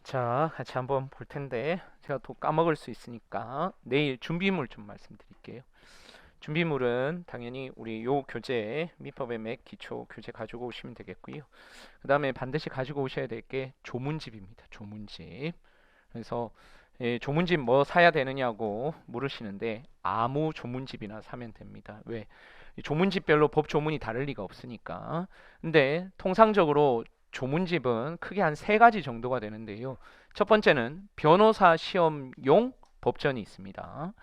자, 같이 한번 볼 텐데 제가 또 까먹을 수 있으니까 내일 준비물 좀 말씀드릴게요. 준비물은 당연히 우리 요 교재 민법의 맥 기초 교재 가지고 오시면 되겠고요. 그 다음에 반드시 가지고 오셔야 될 게 조문집입니다. 조문집. 그래서 조문집 뭐 사야 되느냐고 물으시는데 아무 조문집이나 사면 됩니다. 왜? 이 조문집별로 법 조문이 다를 리가 없으니까. 근데 통상적으로 조문집은 크게 한 세 가지 정도가 되는데요. 첫 번째는 변호사 시험용 법전이 있습니다.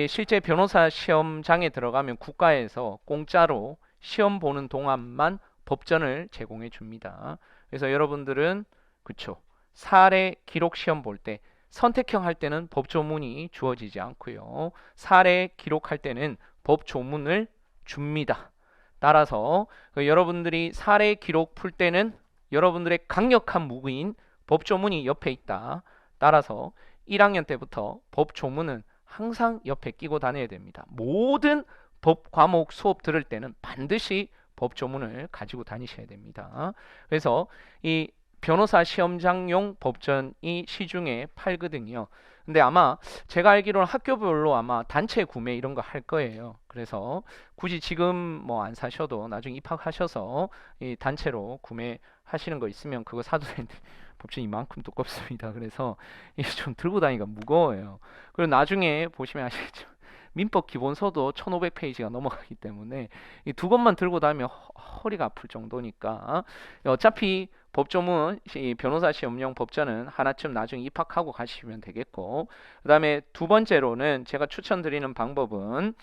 실제 변호사 시험장에 들어가면 국가에서 공짜로 시험 보는 동안만 법전을 제공해 줍니다. 그래서 여러분들은 그쵸, 사례 기록 시험 볼 때 선택형 할 때는 법조문이 주어지지 않고요. 사례 기록할 때는 법조문을 줍니다. 따라서 여러분들이 사례 기록 풀 때는 여러분들의 강력한 무기인 법조문이 옆에 있다. 따라서 1학년 때부터 법조문은 항상 옆에 끼고 다녀야 됩니다. 모든 법 과목 수업 들을 때는 반드시 법조문을 가지고 다니셔야 됩니다. 그래서 이 변호사 시험장용 법전이 시중에 팔거든요. 근데 아마 제가 알기로는 학교별로 아마 단체 구매 이런 거 할 거예요. 그래서 굳이 지금 뭐 안 사셔도 나중에 입학하셔서 이 단체로 구매하시는 거 있으면 그거 사도 되는데 법전이 이만큼 두껍습니다. 그래서 이게 좀 들고 다니기가 무거워요. 그리고 나중에 보시면 아시겠죠. 민법 기본서도 1500페이지가 넘어가기 때문에 이 두 권만 들고 다니면 허리가 아플 정도니까 어차피 법조문 변호사 시험용 법전은 하나쯤 나중에 입학하고 가시면 되겠고, 그 다음에 두 번째로는 제가 추천드리는 방법은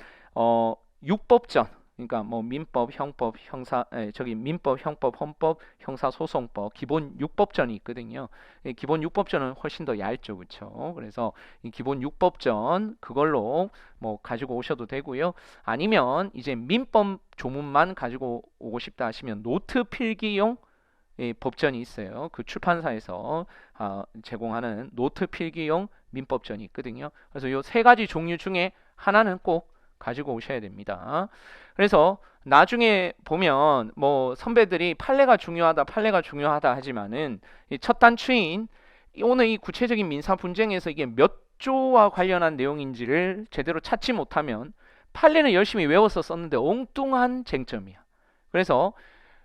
육법전, 그러니까 뭐 민법, 형법, 민법, 형법, 헌법, 형사소송법 기본 6법전이 있거든요. 기본 6법전은 훨씬 더 얇죠, 그렇죠? 그래서 이 기본 6법전 그걸로 뭐 가지고 오셔도 되고요. 아니면 이제 민법 조문만 가지고 오고 싶다 하시면 노트 필기용 법전이 있어요. 그 출판사에서 제공하는 노트 필기용 민법전이 있거든요. 그래서 이 세 가지 종류 중에 하나는 꼭 가지고 오셔야 됩니다. 그래서 나중에 보면 뭐 선배들이 판례가 중요하다 하지만은 첫 단추인 오늘 이 구체적인 민사 분쟁에서 이게 몇 조와 관련한 내용인지를 제대로 찾지 못하면 판례는 열심히 외워서 썼는데 엉뚱한 쟁점이야. 그래서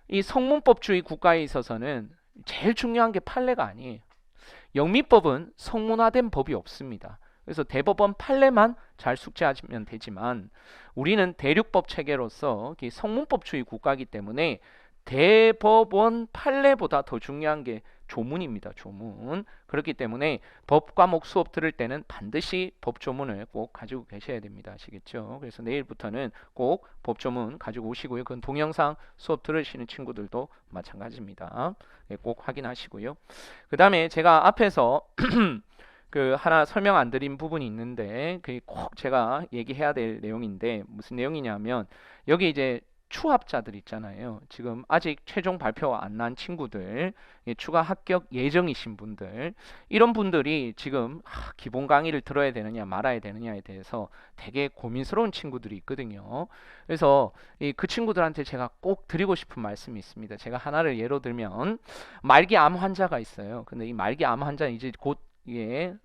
이 성문법주의 국가에 있어서는 제일 중요한 게 판례가 아니에요. 영미법은 성문화된 법이 없습니다. 그래서 대법원 판례만 잘 숙지하시면 되지만 우리는 대륙법 체계로서 성문법주의 국가이기 때문에 대법원 판례보다 더 중요한 게 조문입니다. 조문. 그렇기 때문에 법 과목 수업 들을 때는 반드시 법조문을 꼭 가지고 계셔야 됩니다. 아시겠죠? 그래서 내일부터는 꼭 법조문 가지고 오시고요. 그건 동영상 수업 들으시는 친구들도 마찬가지입니다. 네, 꼭 확인하시고요. 그 다음에 제가 앞에서 그 하나 설명 안 드린 부분이 있는데 그게 꼭 제가 얘기해야 될 내용인데 무슨 내용이냐면 여기 이제 추합자들 있잖아요. 지금 아직 최종 발표 안 난 친구들, 추가 합격 예정이신 분들, 이런 분들이 지금 기본 강의를 들어야 되느냐 말아야 되느냐에 대해서 되게 고민스러운 친구들이 있거든요. 그래서 그 친구들한테 제가 꼭 드리고 싶은 말씀이 있습니다. 제가 하나를 예로 들면 말기 암 환자가 있어요. 근데 이 말기 암 환자는 이제 곧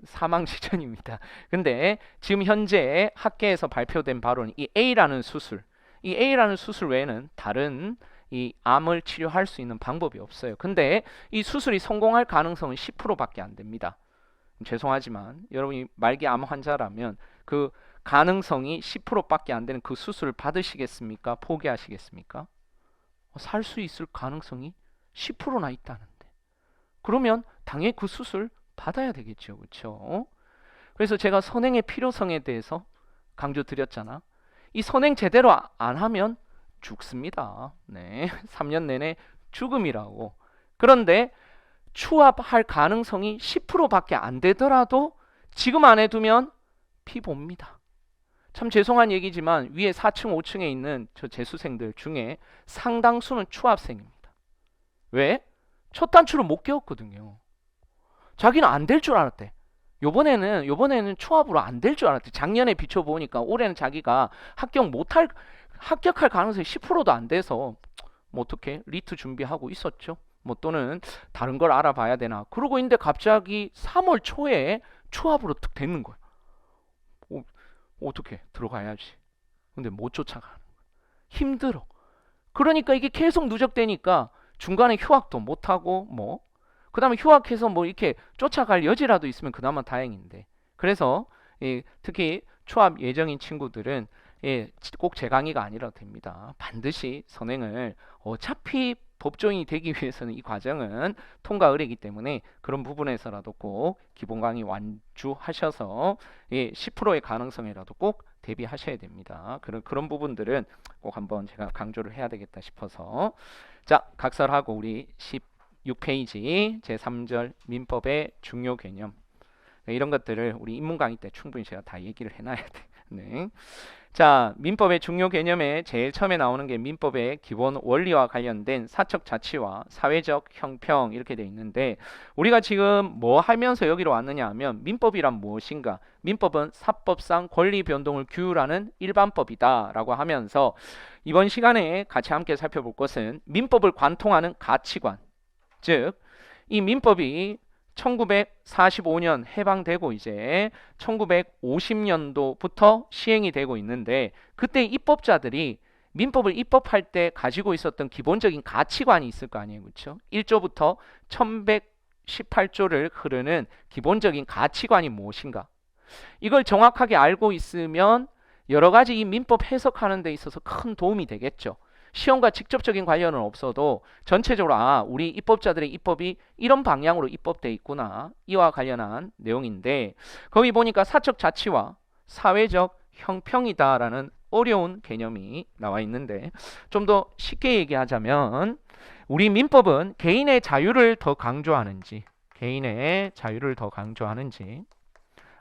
사망 직전입니다. 근데 지금 현재 학계에서 발표된 바로는 이 A라는 수술, 이 A라는 수술 외에는 다른 이 암을 치료할 수 있는 방법이 없어요. 근데 이 수술이 성공할 가능성은 10%밖에 안 됩니다. 죄송하지만 여러분이 말기 암 환자라면 그 가능성이 10%밖에 안 되는 그 수술을 받으시겠습니까? 포기하시겠습니까? 살 수 있을 가능성이 10%나 있다는데. 그러면 당연히 그 수술 받아야 되겠죠. 그렇죠? 그래서 제가 선행의 필요성에 대해서 강조드렸잖아. 이 선행 제대로 안 하면 죽습니다. 네. 3년 내내 죽음이라고. 그런데 추합할 가능성이 10%밖에 안 되더라도 지금 안 해두면 피 봅니다. 참 죄송한 얘기지만 위에 4층, 5층에 있는 저 재수생들 중에 상당수는 추합생입니다. 왜? 첫 단추를 못 깨웠거든요. 자기는 안 될 줄 알았대. 요번에는 추합으로 안 될 줄 알았대. 작년에 비춰보니까 올해는 자기가 합격할 가능성이 10%도 안 돼서 뭐 어떻게 리트 준비하고 있었죠. 뭐 또는 다른 걸 알아봐야 되나 그러고 있는데 갑자기 3월 초에 추합으로 툭 되는 거야. 어떻게 들어가야지. 근데 못 쫓아가. 힘들어. 그러니까 이게 계속 누적되니까 중간에 휴학도 못하고 뭐 그다음에 휴학해서 뭐 이렇게 쫓아갈 여지라도 있으면 그나마 다행인데 그래서 특히 추합 예정인 친구들은 꼭 제 강의가 아니라도 됩니다. 반드시 선행을 어차피 법조인이 되기 위해서는 이 과정은 통과 의뢰이기 때문에 그런 부분에서라도 꼭 기본 강의 완주하셔서 10%의 가능성이라도 꼭 대비하셔야 됩니다. 그런 부분들은 꼭 한번 제가 강조를 해야 되겠다 싶어서 자 각설하고 우리 16페이지 제3절 민법의 중요 개념 이런 것들을 우리 입문 강의 때 충분히 제가 다 얘기를 해놔야 돼. 네. 자, 민법의 중요 개념에 제일 처음에 나오는 게 민법의 기본 원리와 관련된 사적 자치와 사회적 형평 이렇게 돼 있는데 우리가 지금 뭐 하면서 여기로 왔느냐 하면 민법이란 무엇인가? 민법은 사법상 권리 변동을 규율하는 일반법이다 라고 하면서 이번 시간에 같이 함께 살펴볼 것은 민법을 관통하는 가치관 즉 이 민법이 1945년 해방되고 이제 1950년도부터 시행이 되고 있는데 그때 입법자들이 민법을 입법할 때 가지고 있었던 기본적인 가치관이 있을 거 아니에요. 그렇죠? 1조부터 1118조를 흐르는 기본적인 가치관이 무엇인가? 이걸 정확하게 알고 있으면 여러 가지 이 민법 해석하는 데 있어서 큰 도움이 되겠죠. 시험과 직접적인 관련은 없어도 전체적으로 우리 입법자들의 입법이 이런 방향으로 입법돼 있구나 이와 관련한 내용인데 거기 보니까 사적 자치와 사회적 형평이다라는 어려운 개념이 나와 있는데 좀 더 쉽게 얘기하자면 우리 민법은 개인의 자유를 더 강조하는지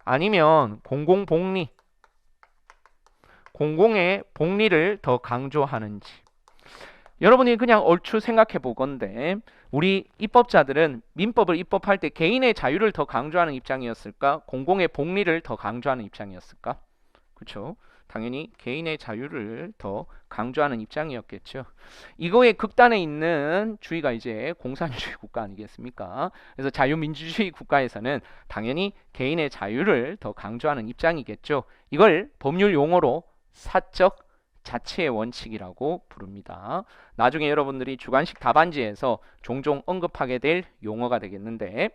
아니면 공공의 복리를 더 강조하는지 여러분이 그냥 얼추 생각해 보건데 우리 입법자들은 민법을 입법할 때 개인의 자유를 더 강조하는 입장이었을까? 공공의 복리를 더 강조하는 입장이었을까? 그렇죠? 당연히 개인의 자유를 더 강조하는 입장이었겠죠. 이거의 극단에 있는 주의가 이제 공산주의 국가 아니겠습니까? 그래서 자유민주주의 국가에서는 당연히 개인의 자유를 더 강조하는 입장이겠죠. 이걸 법률 용어로 사적 자치의 원칙이라고 부릅니다. 나중에 여러분들이 주관식 답안지에서 종종 언급하게 될 용어가 되겠는데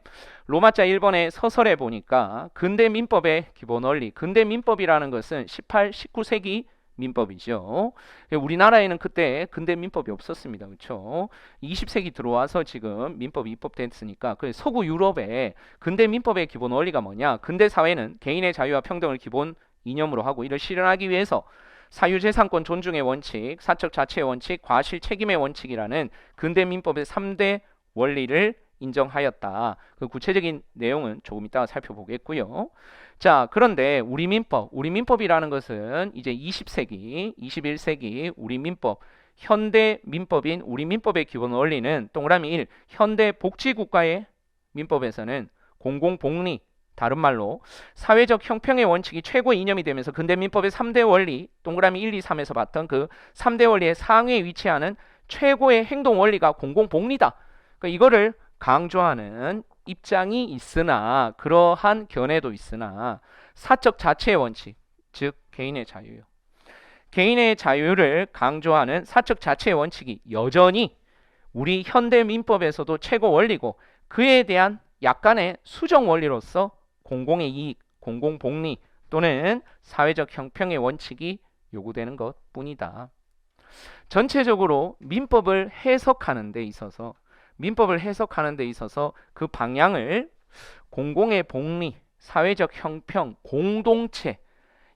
로마자 1번의 서설에 보니까 근대 민법의 기본 원리 근대 민법이라는 것은 18, 19세기 민법이죠. 우리나라에는 그때 근대 민법이 없었습니다. 그렇죠? 20세기 들어와서 지금 민법이 입법됐으니까 그 서구 유럽의 근대 민법의 기본 원리가 뭐냐? 근대 사회는 개인의 자유와 평등을 기본 이념으로 하고 이를 실현하기 위해서 사유재산권 존중의 원칙, 사적 자치의 원칙, 과실 책임의 원칙이라는 근대 민법의 3대 원리를 인정하였다. 그 구체적인 내용은 조금 이따가 살펴보겠고요. 자, 그런데 우리 민법이라는 것은 이제 20세기, 21세기 우리 민법, 현대 민법인 우리 민법의 기본 원리는 동그라미 1, 현대 복지국가의 민법에서는 공공복리, 다른 말로 사회적 형평의 원칙이 최고의 이념이 되면서 근대 민법의 3대 원리 동그라미 1, 2, 3에서 봤던 그 3대 원리의 상위에 위치하는 최고의 행동 원리가 공공복리다. 그러니까 이거를 강조하는 입장이 있으나 그러한 견해도 있으나 사적 자치의 원칙 즉 개인의 자유요. 개인의 자유를 강조하는 사적 자치의 원칙이 여전히 우리 현대 민법에서도 최고 원리고 그에 대한 약간의 수정 원리로서 공공의 이익, 공공복리 또는 사회적 형평의 원칙이 요구되는 것 뿐이다. 전체적으로 민법을 해석하는 데 있어서 그 방향을 공공의 복리, 사회적 형평, 공동체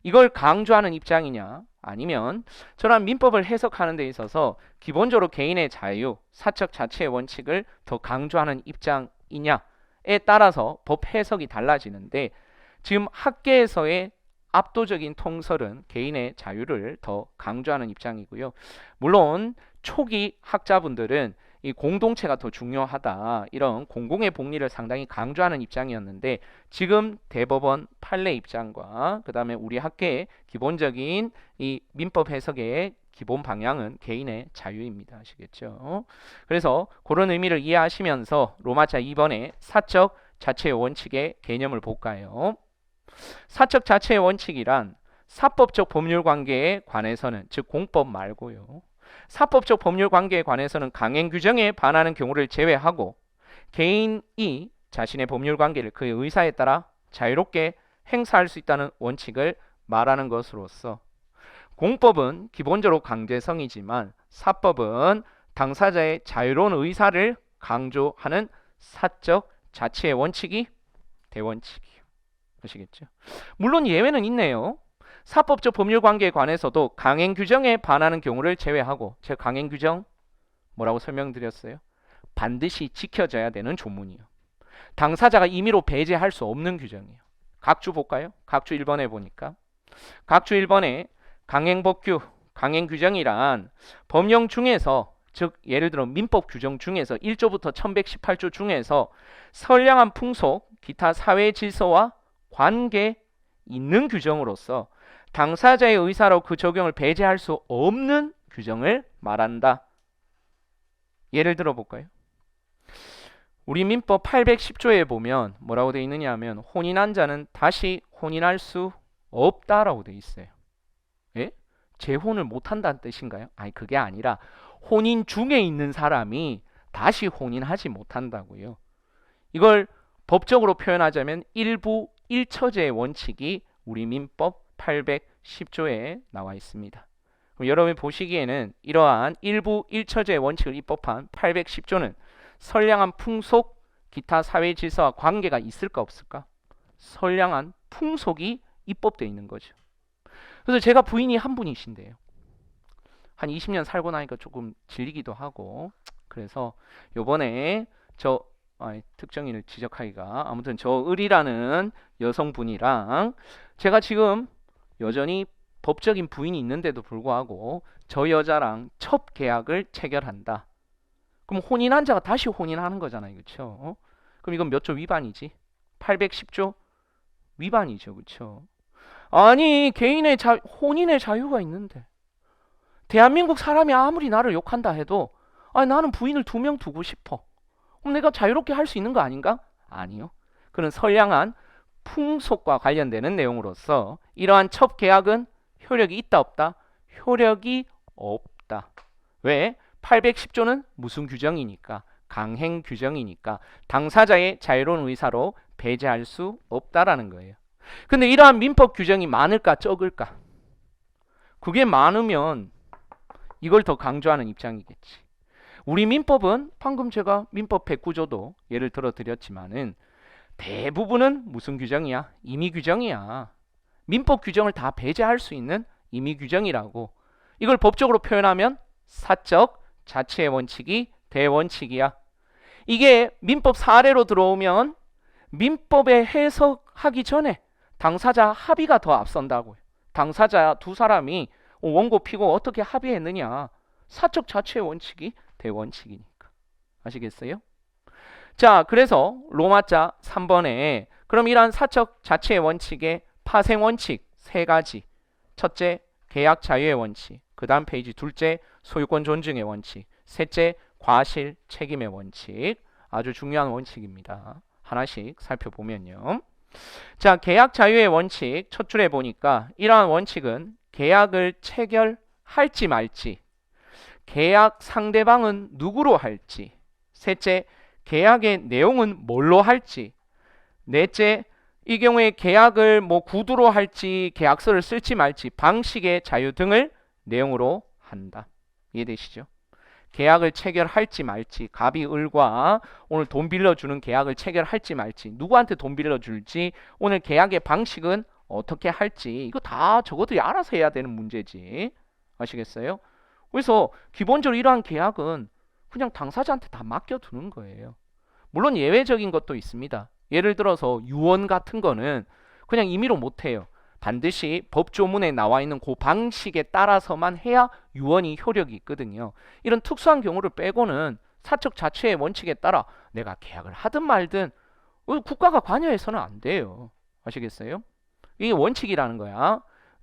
이걸 강조하는 입장이냐 아니면 저런 민법을 해석하는 데 있어서 기본적으로 개인의 자유, 사적 자치의 원칙을 더 강조하는 입장이냐 에 따라서 법 해석이 달라지는데 지금 학계에서의 압도적인 통설은 개인의 자유를 더 강조하는 입장이고요. 물론 초기 학자분들은 이 공동체가 더 중요하다 이런 공공의 복리를 상당히 강조하는 입장이었는데 지금 대법원 판례 입장과 그 다음에 우리 학계의 기본적인 이 민법 해석의 기본 방향은 개인의 자유입니다. 아시겠죠? 그래서 그런 의미를 이해하시면서 로마자 2번의 사적 자체의 원칙의 개념을 볼까요? 사적 자체의 원칙이란 사법적 법률 관계에 관해서는, 즉 공법 말고요, 사법적 법률 관계에 관해서는 강행 규정에 반하는 경우를 제외하고 개인이 자신의 법률 관계를 그의 의사에 따라 자유롭게 행사할 수 있다는 원칙을 말하는 것으로서, 공법은 기본적으로 강제성이지만 사법은 당사자의 자유로운 의사를 강조하는 사적 자체의 원칙이 대원칙이에요. 아시겠죠? 물론 예외는 있네요. 사법적 법률 관계에 관해서도 강행 규정에 반하는 경우를 제외하고, 제가 강행 규정 뭐라고 설명드렸어요? 반드시 지켜져야 되는 조문이요. 당사자가 임의로 배제할 수 없는 규정이에요. 각주 볼까요? 각주 1번에 보니까 각주 1번에 강행법규, 강행규정이란 법령 중에서, 즉 예를 들어 민법 규정 중에서 1조부터 1118조 중에서 선량한 풍속, 기타 사회 질서와 관계 있는 규정으로서 당사자의 의사로 그 적용을 배제할 수 없는 규정을 말한다. 예를 들어 볼까요? 우리 민법 810조에 보면 뭐라고 되어 있느냐 하면 혼인한 자는 다시 혼인할 수 없다라고 되어 있어요. 예? 재혼을 못한다는 뜻인가요? 아니, 그게 아니라 혼인 중에 있는 사람이 다시 혼인하지 못한다고요. 이걸 법적으로 표현하자면 일부 일처제의 원칙이 우리 민법 810조에 나와 있습니다. 그럼 여러분이 보시기에는 이러한 일부 일처제의 원칙을 입법한 810조는 선량한 풍속, 기타 사회 질서와 관계가 있을까 없을까? 선량한 풍속이 입법되어 있는 거죠. 그래서 제가 부인이 한 분이신데요. 한 20년 살고 나니까 조금 질리기도 하고, 그래서 요번에 저 특정인을 지적하기가, 아무튼 저 을이라는 여성분이랑 제가 지금 여전히 법적인 부인이 있는데도 불구하고 저 여자랑 첩 계약을 체결한다. 그럼 혼인한 자가 다시 혼인하는 거잖아요. 그렇죠? 그럼 이건 몇 조 위반이지? 810조 위반이죠. 그렇죠? 아니, 개인의 혼인의 자유가 있는데 대한민국 사람이 아무리 나를 욕한다 해도 아니, 나는 부인을 2명 두고 싶어. 그럼 내가 자유롭게 할 수 있는 거 아닌가? 아니요. 그런 선량한 풍속과 관련되는 내용으로서 이러한 첩 계약은 효력이 있다 없다? 효력이 없다. 왜? 810조는 무슨 규정이니까? 강행 규정이니까 당사자의 자유로운 의사로 배제할 수 없다라는 거예요. 근데 이러한 민법 규정이 많을까 적을까? 그게 많으면 이걸 더 강조하는 입장이겠지. 우리 민법은 방금 제가 민법 109조도 예를 들어 드렸지만은 대부분은 무슨 규정이야? 임의 규정이야. 민법 규정을 다 배제할 수 있는 임의 규정이라고. 이걸 법적으로 표현하면 사적 자체의 원칙이 대원칙이야. 이게 민법 사례로 들어오면 민법에 해석하기 전에 당사자 합의가 더 앞선다고요. 당사자 두 사람이 원고 피고 어떻게 합의했느냐. 사적 자체의 원칙이 대원칙이니까. 아시겠어요? 자, 그래서 로마자 3번에 그럼 이러한 사적 자체의 원칙의 파생 원칙 3가지. 첫째, 계약 자유의 원칙. 그 다음 페이지 둘째, 소유권 존중의 원칙. 셋째, 과실 책임의 원칙. 아주 중요한 원칙입니다. 하나씩 살펴보면요. 자, 계약 자유의 원칙 첫 줄에 보니까 이러한 원칙은 계약을 체결할지 말지, 계약 상대방은 누구로 할지, 셋째, 계약의 내용은 뭘로 할지, 넷째, 이 경우에 계약을 구두로 할지 계약서를 쓸지 말지 방식의 자유 등을 내용으로 한다. 이해되시죠? 계약을 체결할지 말지, 갑이 을과 오늘 돈 빌려주는 계약을 체결할지 말지, 누구한테 돈 빌려줄지, 오늘 계약의 방식은 어떻게 할지, 이거 다 저것들이 알아서 해야 되는 문제지. 아시겠어요? 그래서 기본적으로 이러한 계약은 그냥 당사자한테 다 맡겨두는 거예요. 물론 예외적인 것도 있습니다. 예를 들어서 유언 같은 거는 그냥 임의로 못해요. 반드시 법조문에 나와 있는 그 방식에 따라서만 해야 유언이 효력이 있거든요. 이런 특수한 경우를 빼고는 사적 자체의 원칙에 따라 내가 계약을 하든 말든 국가가 관여해서는 안 돼요. 아시겠어요? 이게 원칙이라는 거야.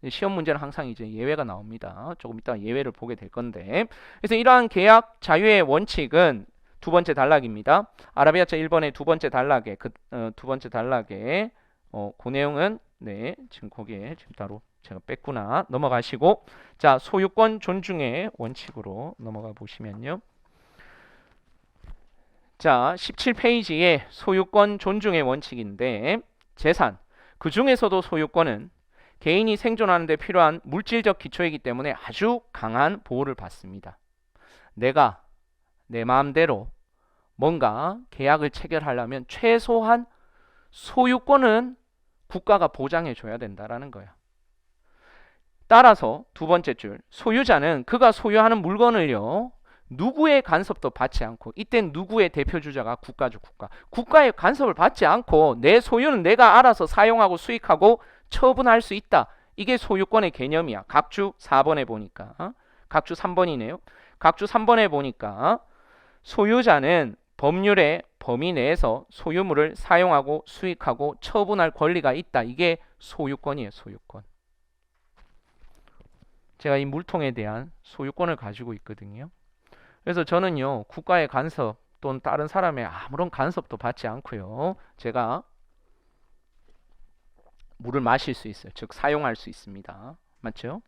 시험 문제는 항상 이제 예외가 나옵니다. 조금 이따 예외를 보게 될 건데. 그래서 이러한 계약 자유의 원칙은 두 번째 단락입니다. 아라비아자 1번의 두 번째 단락에 두 번째 단락에 그 내용은 네, 지금 거기에 지금 따로 제가 뺐구나. 넘어가시고 자, 소유권 존중의 원칙으로 넘어가 보시면요. 자, 17페이지에 소유권 존중의 원칙인데 재산, 그 중에서도 소유권은 개인이 생존하는 데 필요한 물질적 기초이기 때문에 아주 강한 보호를 받습니다. 내가 내 마음대로 뭔가 계약을 체결하려면 최소한 소유권은 국가가 보장해 줘야 된다라는 거야. 따라서 두 번째 줄, 소유자는 그가 소유하는 물건을요, 누구의 간섭도 받지 않고, 이땐 누구의 대표주자가 국가죠, 국가. 국가의 간섭을 받지 않고 내 소유는 내가 알아서 사용하고 수익하고 처분할 수 있다. 이게 소유권의 개념이야. 각주 4번에 보니까. 각주 3번이네요. 각주 3번에 보니까 소유자는 법률의 범위 내에서 소유물을 사용하고 수익하고 처분할 권리가 있다. 이게 소유권이에요, 소유권. 제가 이 물통에 대한 소유권을 가지고 있거든요. 그래서 저는요, 국가의 간섭 또는 다른 사람의 아무런 간섭도 받지 않고요, 제가 물을 마실 수 있어요. 즉 사용할 수 있습니다. 맞죠?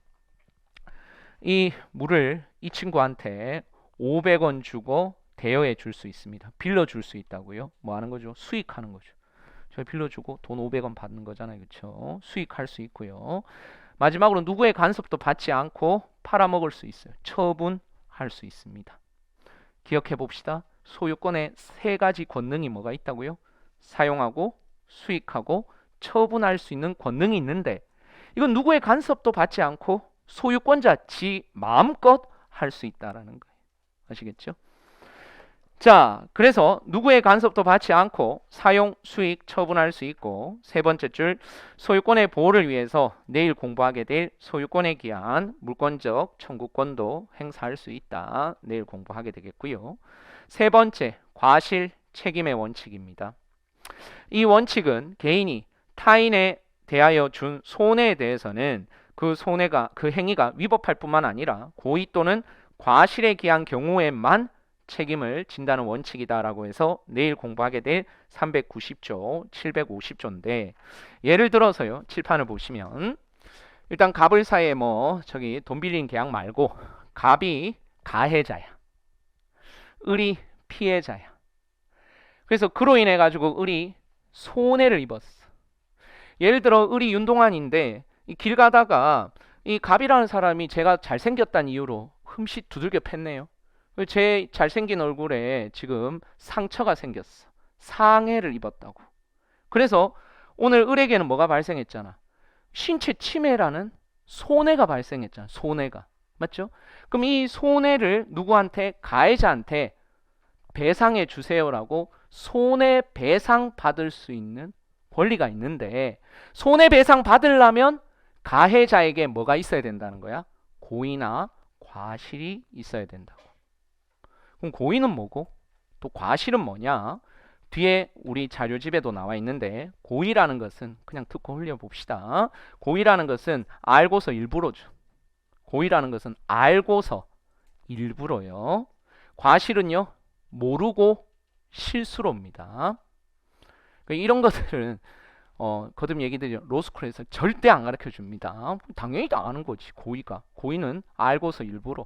이 물을 이 친구한테 500원 주고 대여해 줄 수 있습니다. 빌려줄 수 있다고요. 뭐 하는 거죠? 수익하는 거죠. 저 빌려주고 돈 500원 받는 거잖아요. 그렇죠? 수익할 수 있고요. 마지막으로 누구의 간섭도 받지 않고 팔아먹을 수 있어요. 처분할 수 있습니다. 기억해 봅시다. 소유권에 세 가지 권능이 뭐가 있다고요? 사용하고 수익하고 처분할 수 있는 권능이 있는데 이건 누구의 간섭도 받지 않고 소유권자 지 마음껏 할 수 있다라는 거예요. 아시겠죠? 자, 그래서 누구의 간섭도 받지 않고 사용, 수익, 처분할 수 있고 세 번째 줄, 소유권의 보호를 위해서 내일 공부하게 될 소유권에 기한 물권적 청구권도 행사할 수 있다. 내일 공부하게 되겠고요. 세 번째, 과실 책임의 원칙입니다. 이 원칙은 개인이 타인에 대하여 준 손해에 대해서는 그 손해가, 그 행위가 위법할 뿐만 아니라 고의 또는 과실에 기한 경우에만 책임을 진다는 원칙이다라고 해서 내일 공부하게 될 390조, 750조인데 예를 들어서요. 칠판을 보시면 일단 갑을 사이에 뭐 저기 돈 빌린 계약 말고 갑이 가해자야. 을이 피해자야. 그래서 그로 인해 가지고 을이 손해를 입었어. 예를 들어 을이 윤동환인데 이 길 가다가 이 갑이라는 사람이 제가 잘생겼다는 이유로 흠칫 두들겨 팼네요. 제 잘생긴 얼굴에 지금 상처가 생겼어. 상해를 입었다고. 그래서 오늘 을에게는 뭐가 발생했잖아. 신체 침해라는 손해가 발생했잖아. 손해가. 맞죠? 그럼 이 손해를 누구한테? 가해자한테 배상해 주세요라고 손해배상 받을 수 있는 권리가 있는데 손해배상 받으려면 가해자에게 뭐가 있어야 된다는 거야? 고의나 과실이 있어야 된다고. 그럼 고의는 뭐고? 또 과실은 뭐냐? 뒤에 우리 자료집에도 나와 있는데 고의라는 것은 그냥 듣고 흘려봅시다. 고의라는 것은 알고서 일부러죠. 고의라는 것은 알고서 일부러요. 과실은요. 모르고 실수로입니다. 이런 것들은 거듭 얘기드리죠. 로스쿨에서 절대 안 가르쳐 줍니다. 당연히 다 아는 거지. 고의가. 고의는 알고서 일부러.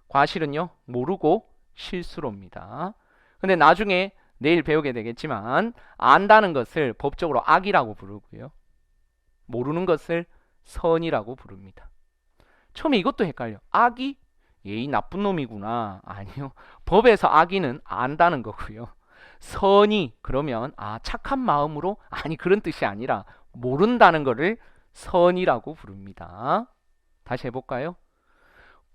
과실은요. 모르고 실수로입니다. 근데 나중에 내일 배우게 되겠지만 안다는 것을 법적으로 악이라고 부르고요. 모르는 것을 선이라고 부릅니다. 처음에 이것도 헷갈려. 악이? 이 나쁜 놈이구나. 아니요. 법에서 악의는 안다는 거고요. 선이 그러면 착한 마음으로? 아니 그런 뜻이 아니라 모른다는 것을 선이라고 부릅니다. 다시 해볼까요?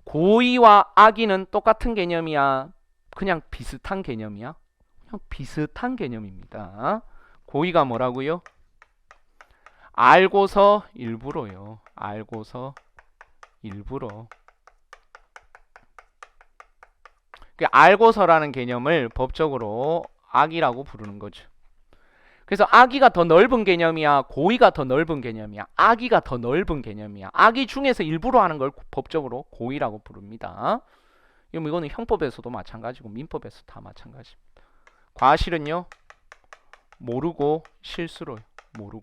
고의와 악의는 똑같은 개념이야? 그냥 비슷한 개념이야? 그냥 비슷한 개념입니다. 고의가 뭐라고요? 알고서 일부러요. 알고서 일부러. 알고서라는 개념을 법적으로 악이라고 부르는 거죠. 그래서 악의가 더 넓은 개념이야, 고의가 더 넓은 개념이야? 악의가 더 넓은 개념이야. 악의 중에서 일부러 하는 걸 법적으로 고의라고 부릅니다. 이거는 형법에서도 마찬가지고 민법에서 다 마찬가지입니다. 과실은요, 모르고 실수로 모르고.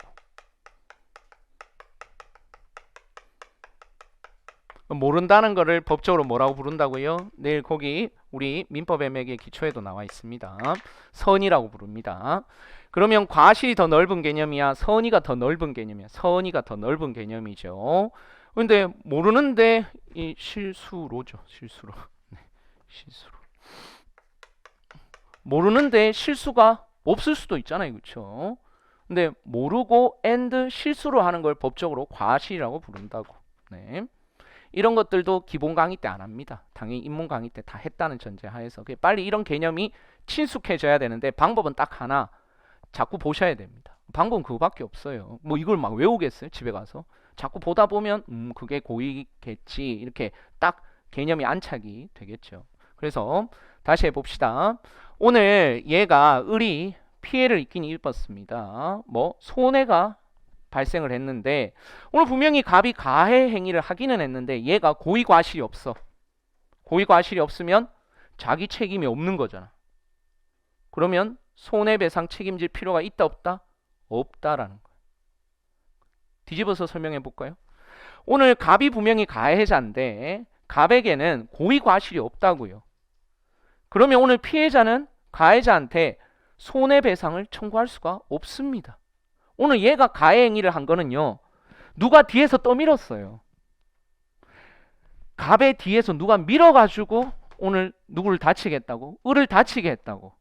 모른다는 거를 법적으로 뭐라고 부른다고요? 내일 거기 우리 민법의 맥의 기초에도 나와 있습니다. 선의라고 부릅니다. 그러면 과실이 더 넓은 개념이야? 선의가 더 넓은 개념이야? 선의가 더 넓은 개념이죠. 근데 모르는데 이 실수로죠. 실수로. 네, 실수로. 모르는데 실수가 없을 수도 있잖아요. 그렇죠? 근데 모르고 and 실수로 하는 걸 법적으로 과실이라고 부른다고. 네. 이런 것들도 기본 강의 때 안 합니다. 당연히 입문 강의 때 다 했다는 전제 하에서 빨리 이런 개념이 친숙해져야 되는데 방법은 딱 하나, 자꾸 보셔야 됩니다. 방법은 그거밖에 없어요. 뭐 이걸 막 외우겠어요? 집에 가서? 자꾸 보다 보면 그게 고의겠지, 이렇게 딱 개념이 안착이 되겠죠. 그래서 다시 해봅시다. 오늘 얘가 을이 피해를 입긴 입었습니다. 뭐 손해가 발생을 했는데 오늘 분명히 갑이 가해 행위를 하기는 했는데 얘가 고의 과실이 없어. 고의 과실이 없으면 자기 책임이 없는 거잖아. 그러면 손해배상 책임질 필요가 있다 없다? 없다라는 거야. 뒤집어서 설명해 볼까요? 오늘 갑이 분명히 가해자인데 갑에게는 고의 과실이 없다고요. 그러면 오늘 피해자는 가해자한테 손해배상을 청구할 수가 없습니다. 오늘 얘가 가해 행위를 한 거는요, 누가 뒤에서 떠밀었어요. 갑의 뒤에서 누가 밀어가지고 오늘 누구를 다치겠다고? 을을 다치게 했다고.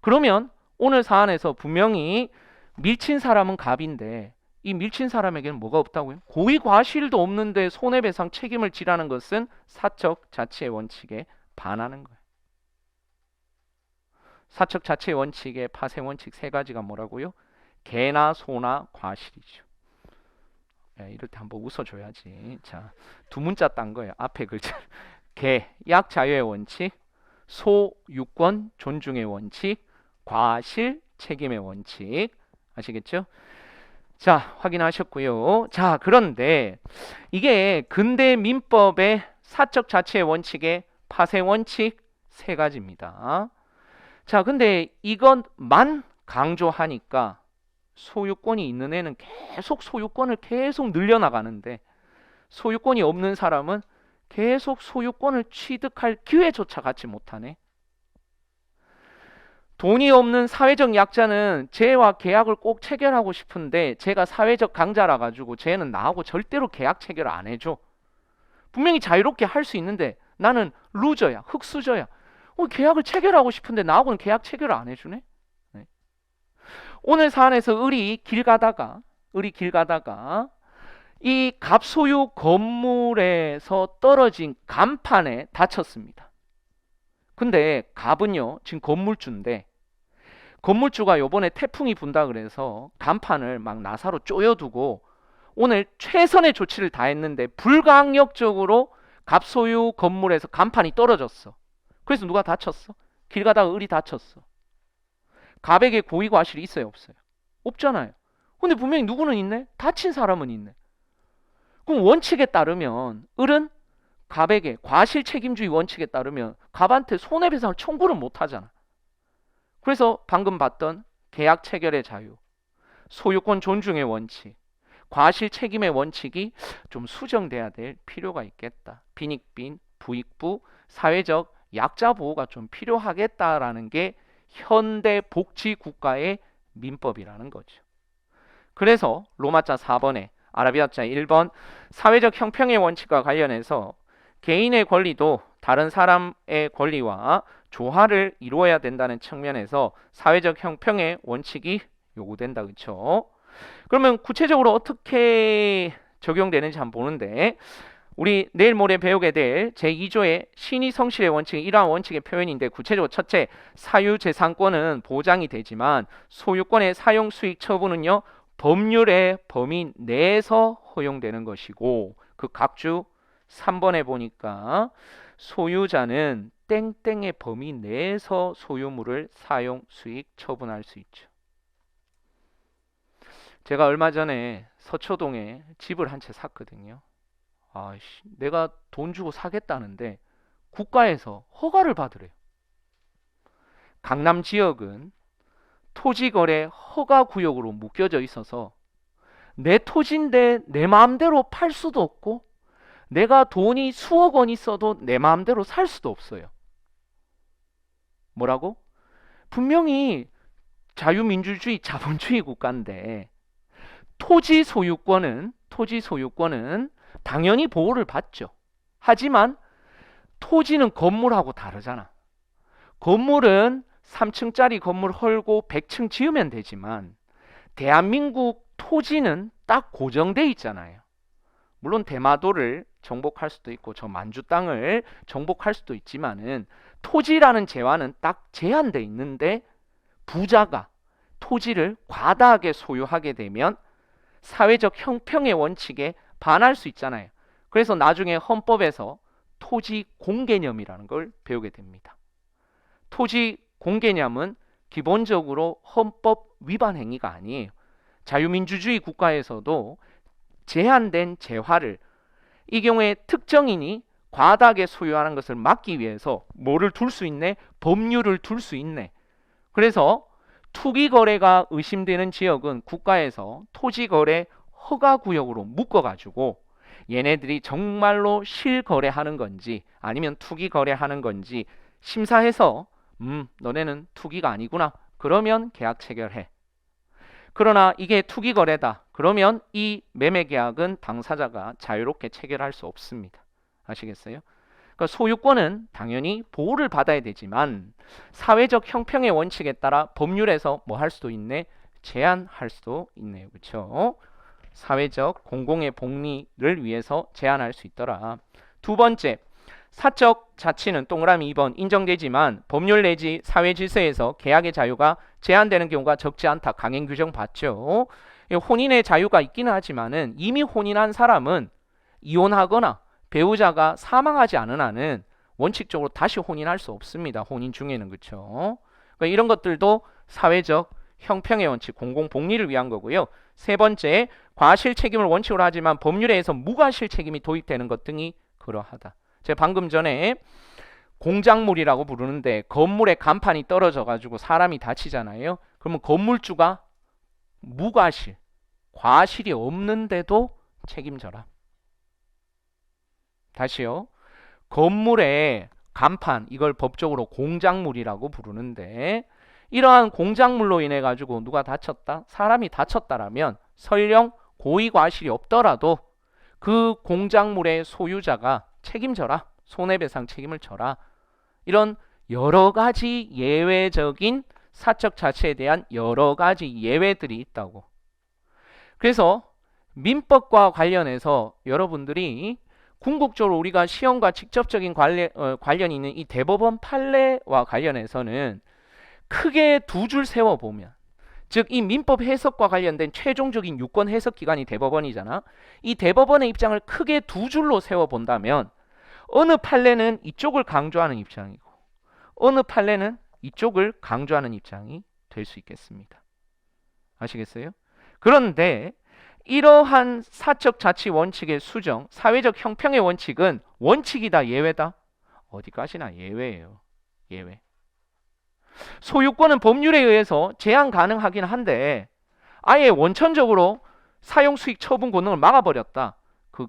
그러면 오늘 사안에서 분명히 밀친 사람은 갑인데 이 밀친 사람에게는 뭐가 없다고요? 고의 과실도 없는데 손해배상 책임을 지라는 것은 사적 자치의 원칙에 반하는 거예요. 사적 자치의 원칙의 파생 원칙 세 가지가 뭐라고요? 개나 소나 과실이죠. 이럴 때 한번 웃어줘야지. 자, 두 문자 딴 거예요. 앞에 글자. 개, 약 자유의 원칙. 소, 유권 존중의 원칙. 과실, 책임의 원칙. 아시겠죠? 자, 확인하셨고요. 자, 그런데 이게 근대 민법의 사적 자치의 원칙의 파생 원칙 세 가지입니다. 자, 근데 이것만 강조하니까 소유권이 있는 애는 계속 소유권을 계속 늘려나가는데 소유권이 없는 사람은 계속 소유권을 취득할 기회조차 갖지 못하네. 돈이 없는 사회적 약자는 쟤와 계약을 꼭 체결하고 싶은데 쟤가 사회적 강자라 가지고 쟤는 나하고 절대로 계약 체결을 안 해줘. 분명히 자유롭게 할 수 있는데 나는 루저야, 흙수저야. 계약을 체결하고 싶은데 나하고는 계약 체결을 안 해주네. 네. 오늘 사안에서 을이 길 가다가 이 갑소유 건물에서 떨어진 간판에 다쳤습니다. 근데 갑은요 지금 건물주인데 건물주가 요번에 태풍이 분다 그래서 간판을 막 나사로 쪼여두고 오늘 최선의 조치를 다했는데 불강력적으로 갑소유 건물에서 간판이 떨어졌어. 그래서 누가 다쳤어? 길 가다가 을이 다쳤어. 갑에게 고의 과실이 있어요 없어요? 없잖아요. 근데 분명히 누구는 있네? 다친 사람은 있네. 그럼 원칙에 따르면 을은 갑에게 과실 책임주의 원칙에 따르면 갑한테 손해배상을 청구를 못하잖아. 그래서 방금 봤던 계약 체결의 자유, 소유권 존중의 원칙, 과실 책임의 원칙이 좀 수정돼야 될 필요가 있겠다. 빈익빈, 부익부, 사회적 약자 보호가 좀 필요하겠다라는 게 현대 복지 국가의 민법이라는 거죠. 그래서 로마자 4번에 아라비아자 1번 사회적 형평의 원칙과 관련해서 개인의 권리도 다른 사람의 권리와 조화를 이루어야 된다는 측면에서 사회적 형평의 원칙이 요구된다. 그렇죠? 그러면 구체적으로 어떻게 적용되는지 한번 보는데 우리 내일 모레 배우게 될 제2조의 신의 성실의 원칙은 이러한 원칙의 표현인데 구체적으로 첫째, 사유재산권은 보장이 되지만 소유권의 사용 수익 처분은요 법률의 범위 내에서 허용되는 것이고 그 각주 3번에 보니까 소유자는 땡땡의 범위 내에서 소유물을 사용 수익 처분할 수 있죠. 제가 얼마 전에 서초동에 집을 한 채 샀거든요. 아이씨, 내가 돈 주고 사겠다는데 국가에서 허가를 받으래요. 강남 지역은 토지거래 허가 구역으로 묶여져 있어서 내 토지인데 내 마음대로 팔 수도 없고 내가 돈이 수억 원 있어도 내 마음대로 살 수도 없어요. 뭐라고? 분명히 자유민주주의 자본주의 국가인데 토지 소유권은 당연히 보호를 받죠. 하지만 토지는 건물하고 다르잖아. 건물은 3층짜리 건물 헐고 100층 지으면 되지만 대한민국 토지는 딱 고정돼 있잖아요. 물론 대마도를 정복할 수도 있고 저 만주 땅을 정복할 수도 있지만은 토지라는 재화는 딱 제한돼 있는데 부자가 토지를 과다하게 소유하게 되면 사회적 형평의 원칙에 반할 수 있잖아요. 그래서 나중에 헌법에서 토지 공개념이라는 걸 배우게 됩니다. 토지 공개념은 기본적으로 헌법 위반 행위가 아니에요. 자유민주주의 국가에서도 제한된 재화를 이 경우에 특정인이 과다하게 소유하는 것을 막기 위해서 뭐를 둘 수 있네? 법률을 둘 수 있네. 그래서 투기 거래가 의심되는 지역은 국가에서 토지 거래 허가 구역으로 묶어 가지고 얘네들이 정말로 실거래하는 건지 아니면 투기 거래하는 건지 심사해서 너네는 투기가 아니구나. 그러면 계약 체결해. 그러나 이게 투기 거래다. 그러면 이 매매 계약은 당사자가 자유롭게 체결할 수 없습니다. 아시겠어요? 그러니까 소유권은 당연히 보호를 받아야 되지만 사회적 형평의 원칙에 따라 법률에서 뭐 할 수도 있네? 제한할 수도 있네요. 그렇죠? 사회적 공공의 복리를 위해서 제한할 수 있더라. 두 번째, 사적 자치는 동그라미 2번 인정되지만 법률 내지 사회 질서에서 계약의 자유가 제한되는 경우가 적지 않다. 강행 규정 받죠. 혼인의 자유가 있기는 하지만은 이미 혼인한 사람은 이혼하거나 배우자가 사망하지 않은 한은 원칙적으로 다시 혼인할 수 없습니다. 혼인 중에는. 그렇죠. 그러니까 이런 것들도 사회적 형평의 원칙, 공공복리를 위한 거고요. 세 번째, 과실 책임을 원칙으로 하지만 법률에 의해서 무과실 책임이 도입되는 것 등이 그러하다. 제가 방금 전에 공작물이라고 부르는데 건물의 간판이 떨어져 가지고 사람이 다치잖아요. 그러면 건물주가 무과실, 과실이 없는데도 책임져라. 다시요. 건물의 간판, 이걸 법적으로 공작물이라고 부르는데 이러한 공작물로 인해 가지고 누가 다쳤다? 사람이 다쳤다라면 설령 고의 과실이 없더라도 그 공작물의 소유자가 책임져라. 손해배상 책임을 져라. 이런 여러 가지 예외적인 사적 자치에 대한 여러 가지 예외들이 있다고. 그래서 민법과 관련해서 여러분들이 궁극적으로 우리가 시험과 직접적인 관련이 있는 이 대법원 판례와 관련해서는 크게 두 줄 세워보면, 즉 이 민법 해석과 관련된 최종적인 유권 해석 기관이 대법원이잖아. 이 대법원의 입장을 크게 두 줄로 세워본다면 어느 판례는 이쪽을 강조하는 입장이고 어느 판례는 이쪽을 강조하는 입장이 될 수 있겠습니다. 아시겠어요? 그런데 이러한 사적 자치 원칙의 수정, 사회적 형평의 원칙은 원칙이다, 예외다? 어디까지나 예외예요. 예외. 소유권은 법률에 의해서 제한 가능하긴 한데 아예 원천적으로 사용 수익 처분 권능을 막아버렸다.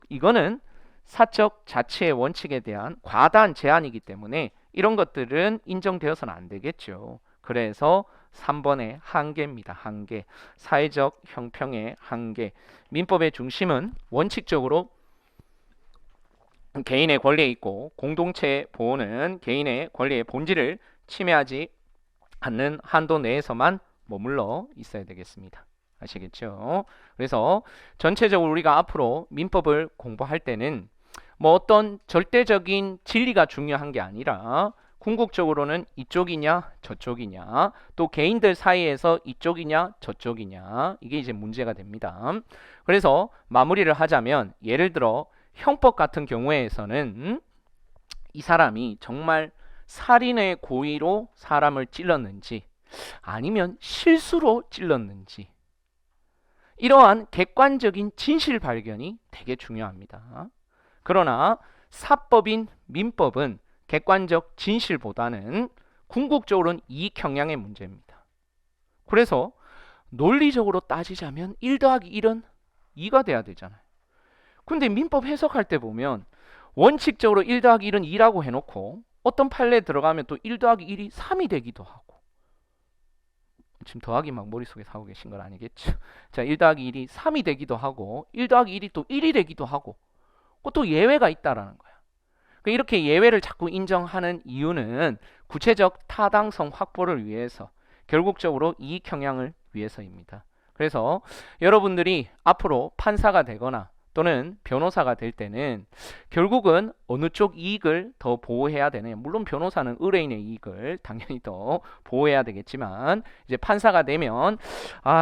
이거는 사적 자치의 원칙에 대한 과다한 제한이기 때문에 이런 것들은 인정되어서는 안 되겠죠. 그래서 3번의 한계입니다. 한계. 사회적 형평의 한계. 민법의 중심은 원칙적으로 개인의 권리에 있고 공동체 보호는 개인의 권리의 본질을 침해하지 않는 한도 내에서만 머물러 있어야 되겠습니다. 아시겠죠? 그래서 전체적으로 우리가 앞으로 민법을 공부할 때는 뭐 어떤 절대적인 진리가 중요한 게 아니라 궁극적으로는 이쪽이냐 저쪽이냐 또 개인들 사이에서 이쪽이냐 저쪽이냐 이게 이제 문제가 됩니다. 그래서 마무리를 하자면 예를 들어 형법 같은 경우에서는 이 사람이 정말 살인의 고의로 사람을 찔렀는지 아니면 실수로 찔렀는지 이러한 객관적인 진실 발견이 되게 중요합니다. 그러나 사법인 민법은 객관적 진실보다는 궁극적으로는 이익 경향의 문제입니다. 그래서 논리적으로 따지자면 1 더하기 1은 2가 돼야 되잖아요. 근데 민법 해석할 때 보면 원칙적으로 1 더하기 1은 2라고 해놓고 어떤 판례에 들어가면 또 1 더하기 1이 3이 되기도 하고, 지금 더하기 막 머릿속에 하고 계신 건 아니겠죠. 자, 1 더하기 1이 3이 되기도 하고 1 더하기 1이 또 1이 되기도 하고, 또 예외가 있다라는 거야. 이렇게 예외를 자꾸 인정하는 이유는 구체적 타당성 확보를 위해서, 결국적으로 이익 경향을 위해서입니다. 그래서 여러분들이 앞으로 판사가 되거나 또는 변호사가 될 때는 결국은 어느 쪽 이익을 더 보호해야 되느냐. 물론 변호사는 의뢰인의 이익을 당연히 더 보호해야 되겠지만, 이제 판사가 되면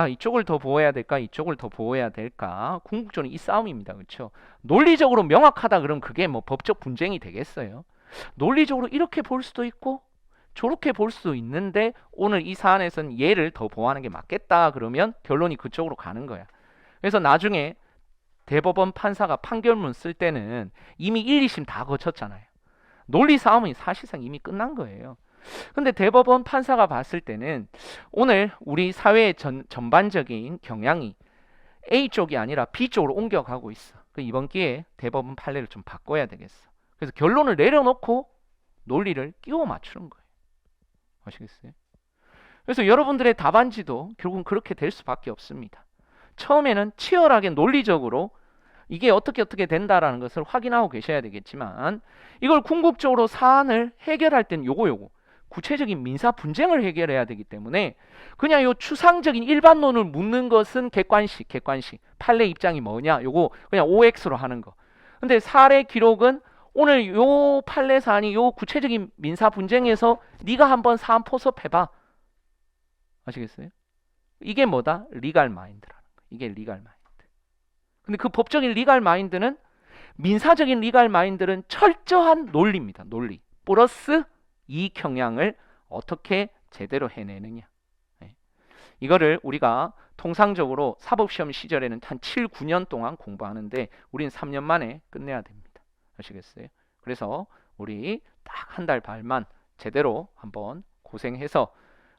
이쪽을 더 보호해야 될까, 이쪽을 더 보호해야 될까, 궁극적으로 이 싸움입니다. 그렇죠? 논리적으로 명확하다 그러면 그게 뭐 법적 분쟁이 되겠어요? 논리적으로 이렇게 볼 수도 있고 저렇게 볼 수도 있는데 오늘 이 사안에서는 얘를 더 보호하는 게 맞겠다 그러면 결론이 그쪽으로 가는 거야. 그래서 나중에 대법원 판사가 판결문 쓸 때는 이미 1, 2심 다 거쳤잖아요. 논리 싸움이 사실상 이미 끝난 거예요. 근데 대법원 판사가 봤을 때는 오늘 우리 사회의 전반적인 경향이 A 쪽이 아니라 B 쪽으로 옮겨가고 있어. 이번 기회에 대법원 판례를 좀 바꿔야 되겠어. 그래서 결론을 내려놓고 논리를 끼워 맞추는 거예요. 아시겠어요? 그래서 여러분들의 답안지도 결국은 그렇게 될 수밖에 없습니다. 처음에는 치열하게 논리적으로 이게 어떻게 된다라는 것을 확인하고 계셔야 되겠지만, 이걸 궁극적으로 사안을 해결할 때는 요거 구체적인 민사 분쟁을 해결해야 되기 때문에 그냥 요 추상적인 일반론을 묻는 것은 객관식 판례 입장이 뭐냐 요거 그냥 OX로 하는 거. 근데 사례 기록은 오늘 요 판례 사안이 요 구체적인 민사 분쟁에서 네가 한번 사안 포섭해봐. 아시겠어요? 이게 뭐다? 리갈 마인드라는 거. 이게 리갈 마인드. 근데 그 법적인 리갈 마인드는, 민사적인 리갈 마인드는 철저한 논리입니다. 논리 플러스 이익 경향을 어떻게 제대로 해내느냐. 이거를 우리가 통상적으로 사법시험 시절에는 한 7, 9년 동안 공부하는데 우린 3년 만에 끝내야 됩니다. 아시겠어요? 그래서 우리 딱 한 달 반만 제대로 한번 고생해서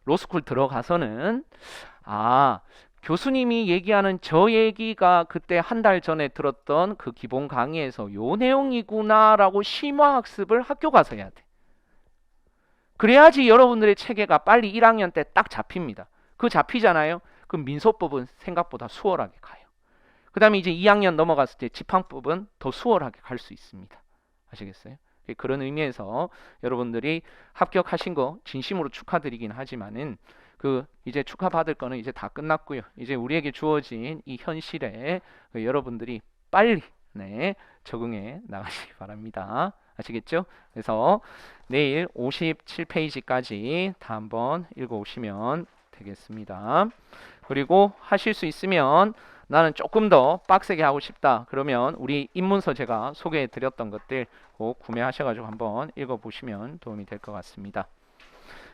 로스쿨 들어가서는 교수님이 얘기하는 저 얘기가 그때 한 달 전에 들었던 그 기본 강의에서 요 내용이구나 라고 심화학습을 학교 가서 해야 돼. 그래야지 여러분들의 체계가 빨리 1학년 때 딱 잡힙니다. 그 잡히잖아요. 그럼 민소법은 생각보다 수월하게 가요. 그 다음에 이제 2학년 넘어갔을 때 지팡법은 더 수월하게 갈 수 있습니다. 아시겠어요? 그런 의미에서 여러분들이 합격하신 거 진심으로 축하드리긴 하지만은 이제 축하받을 거는 이제 다 끝났고요. 이제 우리에게 주어진 이 현실에 여러분들이 빨리 적응해 나가시기 바랍니다. 아시겠죠? 그래서 내일 57페이지까지 다 한번 읽어오시면 되겠습니다. 그리고 하실 수 있으면 나는 조금 더 빡세게 하고 싶다 그러면 우리 입문서 제가 소개해 드렸던 것들 꼭 구매하셔가지고 한번 읽어보시면 도움이 될 것 같습니다.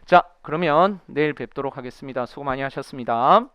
자, 그러면 내일 뵙도록 하겠습니다. 수고 많이 하셨습니다.